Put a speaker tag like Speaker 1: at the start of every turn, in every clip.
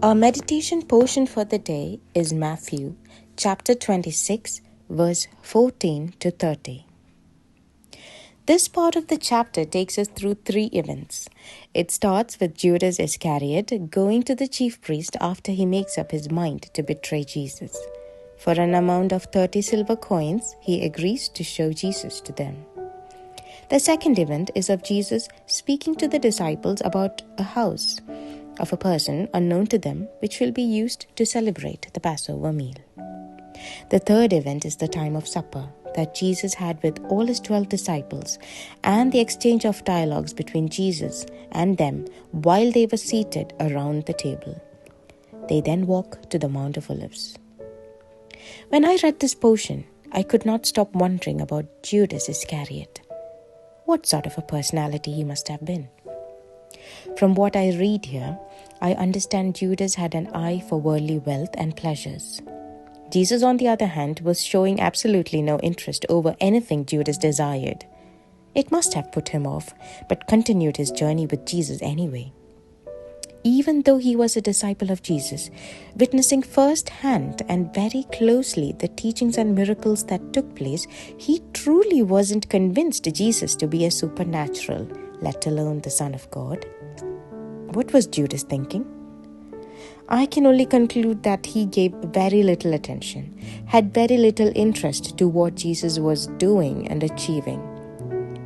Speaker 1: Our meditation portion for the day is Matthew chapter 26, verse 14 to 30. This part of the chapter takes us through three events. It starts with Judas Iscariot going to the chief priest after he makes up his mind to betray Jesus. For an amount of 30 silver coins, he agrees to show Jesus to them. The second event is of Jesus speaking to the disciples about a house of a person unknown to them, which will be used to celebrate the Passover meal. The third event is the time of supper that Jesus had with all his 12 disciples and the exchange of dialogues between Jesus and them while they were seated around the table. They then walk to the Mount of Olives. When I read this portion, I could not stop wondering about Judas Iscariot. What sort of a personality he must have been. From what I read here, I understand Judas had an eye for worldly wealth and pleasures. Jesus, on the other hand, was showing absolutely no interest over anything Judas desired. It must have put him off, but continued his journey with Jesus anyway. Even though he was a disciple of Jesus, witnessing firsthand and very closely the teachings and miracles that took place, he truly wasn't convinced Jesus to be a supernatural, let alone the Son of God. What was Judas thinking? I can only conclude that he gave very little attention, had very little interest to what Jesus was doing and achieving.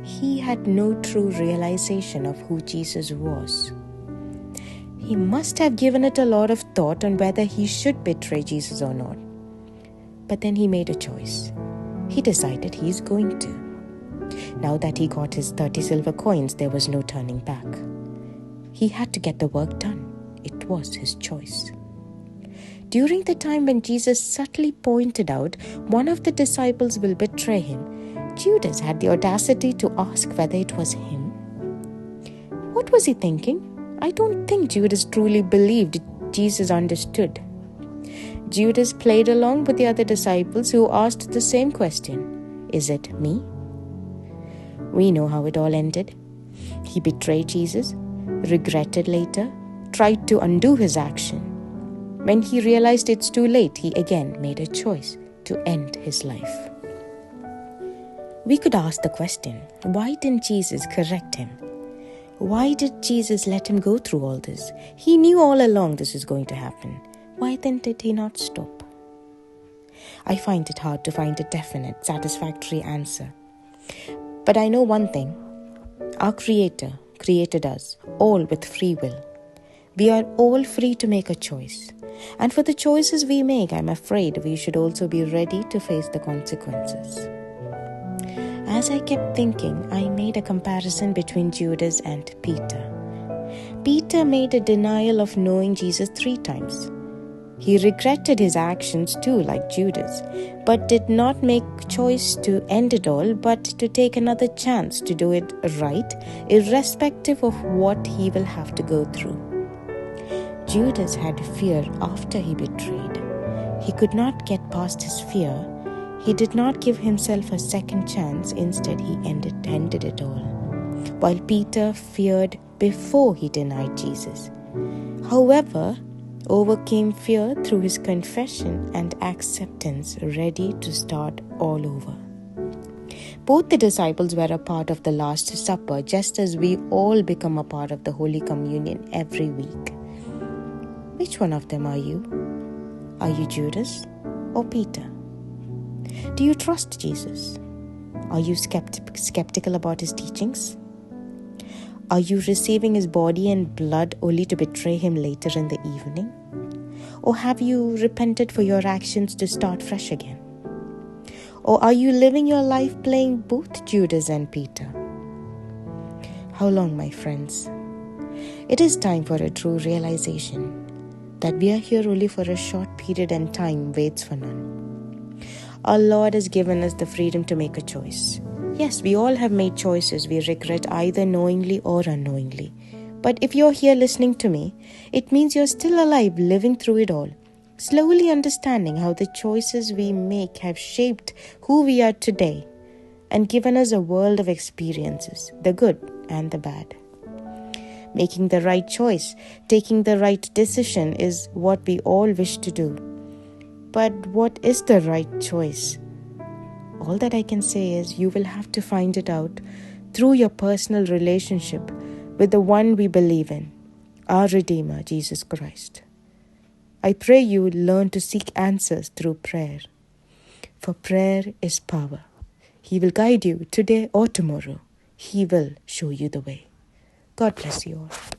Speaker 1: He had no true realization of who Jesus was. He must have given it a lot of thought on whether he should betray Jesus or not. But then he made a choice. He decided he's going to. Now that he got his 30 silver coins, there was no turning back. He had to get the work done. It was his choice. During the time when Jesus subtly pointed out one of the disciples will betray him, Judas had the audacity to ask whether it was him. What was he thinking? I don't think Judas truly believed Jesus understood. Judas played along with the other disciples who asked the same question. Is it me? We know how it all ended. He betrayed Jesus, regretted later, tried to undo his action. When he realized it's too late, he again made a choice to end his life. We could ask the question, why didn't Jesus correct him? Why did Jesus let him go through all this? He knew all along this was going to happen. Why then did he not stop? I find it hard to find a definite, satisfactory answer. But I know one thing. Our Creator created us all with free will. We are all free to make a choice. And for the choices we make, I'm afraid we should also be ready to face the consequences. As I kept thinking, I made a comparison between Judas and Peter. Peter made a denial of knowing Jesus 3 times. He regretted his actions too, like Judas, but did not make choice to end it all, but to take another chance to do it right, irrespective of what he will have to go through. Judas had fear after he betrayed. He could not get past his fear. He did not give himself a second chance. Instead, he ended it all. While Peter feared before he denied Jesus. However, overcame fear through his confession and acceptance, ready to start all over. Both the disciples were a part of the Last Supper, just as we all become a part of the Holy Communion every week. Which one of them are you? Are you Judas or Peter? Do you trust Jesus? Are you skeptical about his teachings? Are you receiving his body and blood only to betray him later in the evening? Or have you repented for your actions to start fresh again? Or are you living your life playing both Judas and Peter? How long, my friends? It is time for a true realization that we are here only for a short period and time waits for none. Our Lord has given us the freedom to make a choice. Yes, we all have made choices we regret either knowingly or unknowingly. But if you're here listening to me, it means you're still alive, living through it all, slowly understanding how the choices we make have shaped who we are today and given us a world of experiences, the good and the bad. Making the right choice, taking the right decision is what we all wish to do. But what is the right choice? All that I can say is you will have to find it out through your personal relationship with the one we believe in, our Redeemer, Jesus Christ. I pray you learn to seek answers through prayer. For prayer is power. He will guide you today or tomorrow. He will show you the way. God bless you all.